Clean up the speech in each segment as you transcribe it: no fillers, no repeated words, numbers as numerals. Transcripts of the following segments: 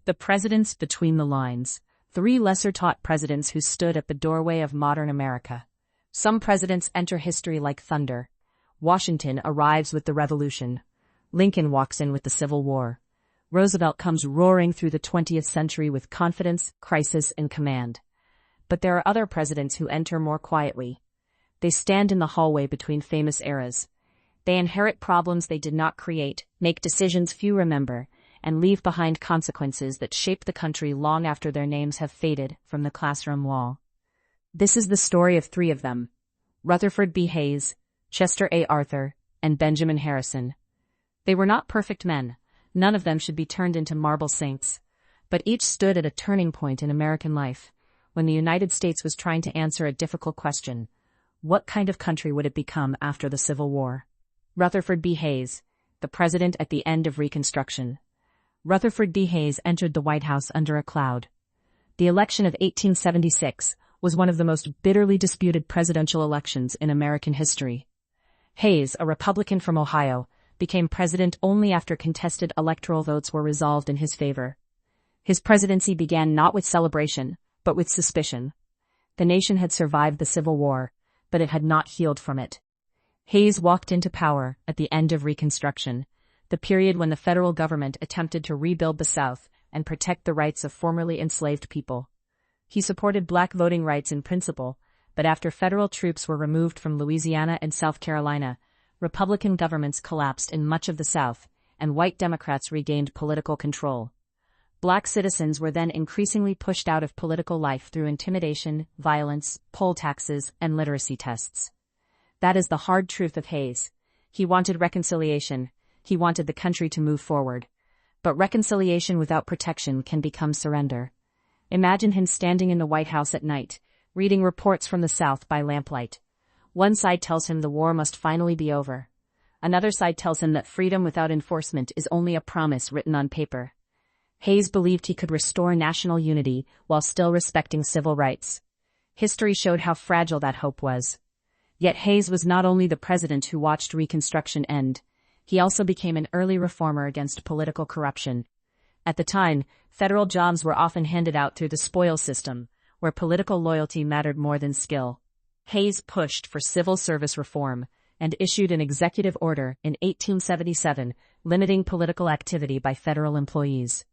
The presidents between the lines. Three lesser-taught presidents who stood at the doorway of modern America. Some presidents enter history like thunder. Washington arrives with the Revolution. Lincoln walks in with the Civil War. Roosevelt comes roaring through the 20th century with confidence, crisis, and command. But there are other presidents who enter more quietly. They stand in the hallway between famous eras. They inherit problems they did not create, make decisions few remember, and leave behind consequences that shape the country long after their names have faded from the classroom wall. This is the story of three of them: Rutherford B. Hayes, Chester A. Arthur, and Benjamin Harrison. They were not perfect men. None of them should be turned into marble saints. But each stood at a turning point in American life, when the United States was trying to answer a difficult question: what kind of country would it become after the Civil War? Rutherford B. Hayes, the president at the end of Reconstruction. Rutherford B. Hayes entered the White House under a cloud. The election of 1876 was one of the most bitterly disputed presidential elections in American history. Hayes, a Republican from Ohio, became president only after contested electoral votes were resolved in his favor. His presidency began not with celebration, but with suspicion. The nation had survived the Civil War, but it had not healed from it. Hayes walked into power at the end of Reconstruction, the period when the federal government attempted to rebuild the South and protect the rights of formerly enslaved people. He supported black voting rights in principle, but after federal troops were removed from Louisiana and South Carolina, Republican governments collapsed in much of the South, and white Democrats regained political control. Black citizens were then increasingly pushed out of political life through intimidation, violence, poll taxes, and literacy tests. That is the hard truth of Hayes. He wanted reconciliation. He wanted the country to move forward. But reconciliation without protection can become surrender. Imagine him standing in the White House at night, reading reports from the South by lamplight. One side tells him the war must finally be over. Another side tells him that freedom without enforcement is only a promise written on paper. Hayes believed he could restore national unity while still respecting civil rights. History showed how fragile that hope was. Yet Hayes was not only the president who watched Reconstruction end. He also became an early reformer against political corruption. At the time, federal jobs were often handed out through the spoils system, where political loyalty mattered more than skill. Hayes pushed for civil service reform and issued an executive order in 1877 limiting political activity by federal employees.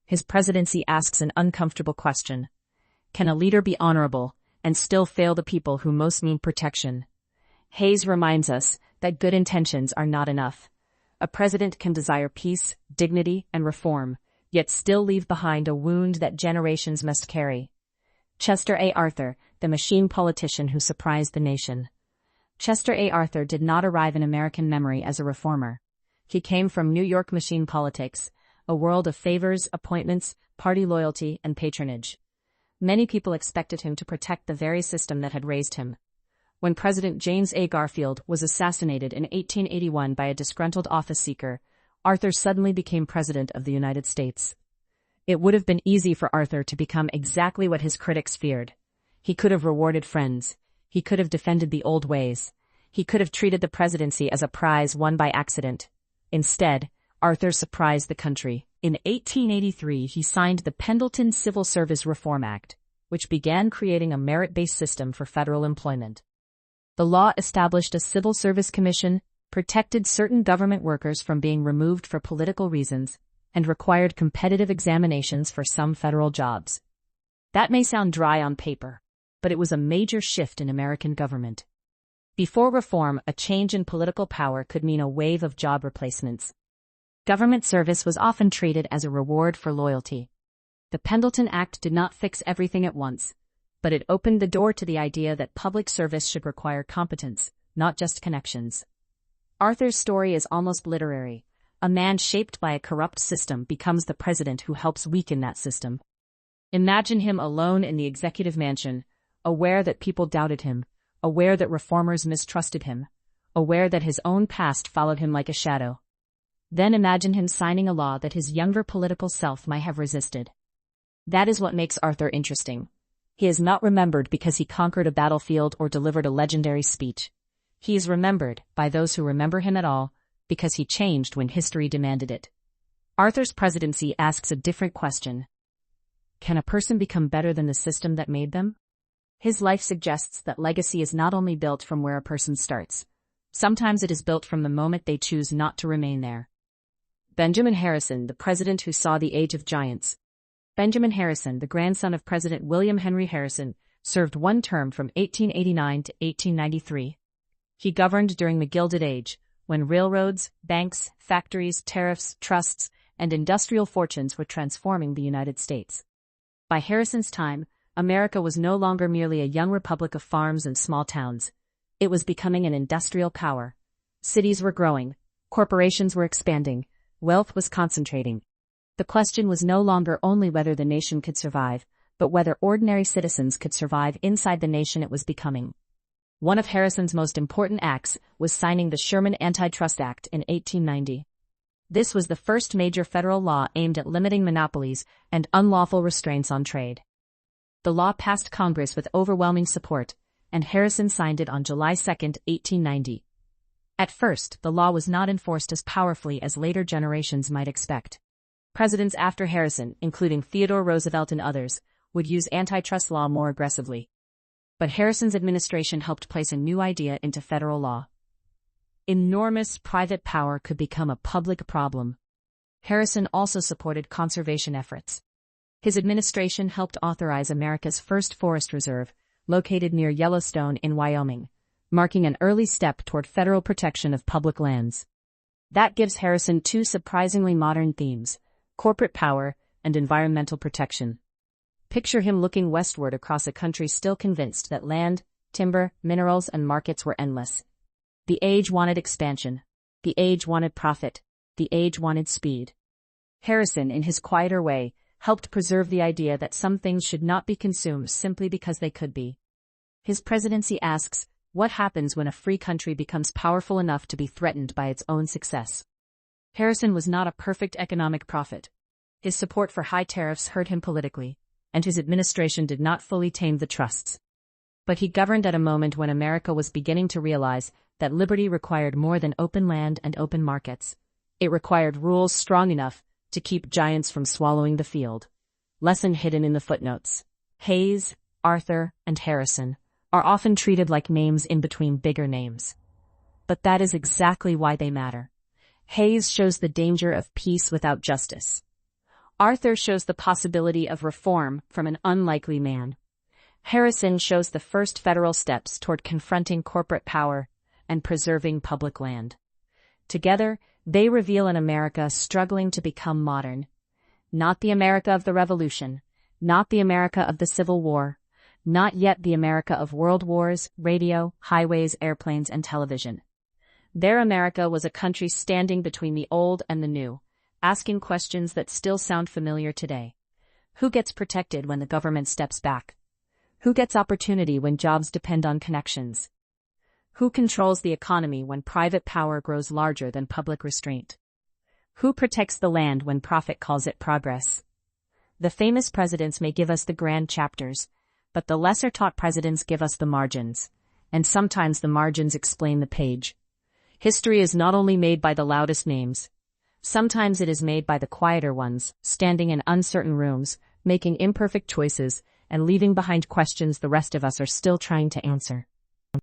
His presidency asks an uncomfortable question: can a leader be honorable and still fail the people who most need protection? Hayes reminds us that good intentions are not enough. A president can desire peace, dignity, and reform, yet still leave behind a wound that generations must carry. Chester A. Arthur, the machine politician who surprised the nation. Chester A. Arthur did not arrive in American memory as a reformer. He came from New York machine politics, a world of favors, appointments, party loyalty, and patronage. Many people expected him to protect the very system that had raised him. When President James A. Garfield was assassinated in 1881 by a disgruntled office seeker, Arthur suddenly became President of the United States. It would have been easy for Arthur to become exactly what his critics feared. He could have rewarded friends. He could have defended the old ways. He could have treated the presidency as a prize won by accident. Instead, Arthur surprised the country. In 1883, he signed the Pendleton Civil Service Reform Act, which began creating a merit-based system for federal employment. The law established a civil service commission, protected certain government workers from being removed for political reasons, and required competitive examinations for some federal jobs. That may sound dry on paper, but it was a major shift in American government. Before reform, a change in political power could mean a wave of job replacements. Government service was often treated as a reward for loyalty. The Pendleton Act did not fix everything at once, but it opened the door to the idea that public service should require competence, not just connections. Arthur's story is almost literary. A man shaped by a corrupt system becomes the president who helps weaken that system. Imagine him alone in the executive mansion, aware that people doubted him, aware that reformers mistrusted him, aware that his own past followed him like a shadow. Then imagine him signing a law that his younger political self might have resisted. That is what makes Arthur interesting. He is not remembered because he conquered a battlefield or delivered a legendary speech. He is remembered, by those who remember him at all, because he changed when history demanded it. Arthur's presidency asks a different question. Can a person become better than the system that made them? His life suggests that legacy is not only built from where a person starts. Sometimes it is built from the moment they choose not to remain there. Benjamin Harrison, the president who saw the age of giants. Benjamin Harrison, the grandson of President William Henry Harrison, served one term from 1889 to 1893. He governed during the Gilded Age, when railroads, banks, factories, tariffs, trusts, and industrial fortunes were transforming the United States. By Harrison's time, America was no longer merely a young republic of farms and small towns. It was becoming an industrial power. Cities were growing, corporations were expanding, wealth was concentrating. The question was no longer only whether the nation could survive, but whether ordinary citizens could survive inside the nation it was becoming. One of Harrison's most important acts was signing the Sherman Antitrust Act in 1890. This was the first major federal law aimed at limiting monopolies and unlawful restraints on trade. The law passed Congress with overwhelming support, and Harrison signed it on July 2, 1890. At first, the law was not enforced as powerfully as later generations might expect. Presidents after Harrison, including Theodore Roosevelt and others, would use antitrust law more aggressively. But Harrison's administration helped place a new idea into federal law. Enormous private power could become a public problem. Harrison also supported conservation efforts. His administration helped authorize America's first forest reserve, located near Yellowstone in Wyoming, marking an early step toward federal protection of public lands. That gives Harrison two surprisingly modern themes: corporate power and environmental protection. Picture him looking westward across a country still convinced that land, timber, minerals, and markets were endless. The age wanted expansion. The age wanted profit. The age wanted speed. Harrison, in his quieter way, helped preserve the idea that some things should not be consumed simply because they could be. His presidency asks, what happens when a free country becomes powerful enough to be threatened by its own success? Harrison was not a perfect economic prophet. His support for high tariffs hurt him politically, and his administration did not fully tame the trusts. But he governed at a moment when America was beginning to realize that liberty required more than open land and open markets. It required rules strong enough to keep giants from swallowing the field. Lesson hidden in the footnotes. Hayes, Arthur, and Harrison are often treated like names in between bigger names. But that is exactly why they matter. Hayes shows the danger of peace without justice. Arthur shows the possibility of reform from an unlikely man. Harrison shows the first federal steps toward confronting corporate power and preserving public land. Together, they reveal an America struggling to become modern. Not the America of the Revolution, not the America of the Civil War, not yet the America of world wars, radio, highways, airplanes, and television. Their America was a country standing between the old and the new, asking questions that still sound familiar today. Who gets protected when the government steps back? Who gets opportunity when jobs depend on connections? Who controls the economy when private power grows larger than public restraint? Who protects the land when profit calls it progress? The famous presidents may give us the grand chapters, but the lesser-taught presidents give us the margins, and sometimes the margins explain the page. History is not only made by the loudest names. Sometimes it is made by the quieter ones, standing in uncertain rooms, making imperfect choices, and leaving behind questions the rest of us are still trying to answer.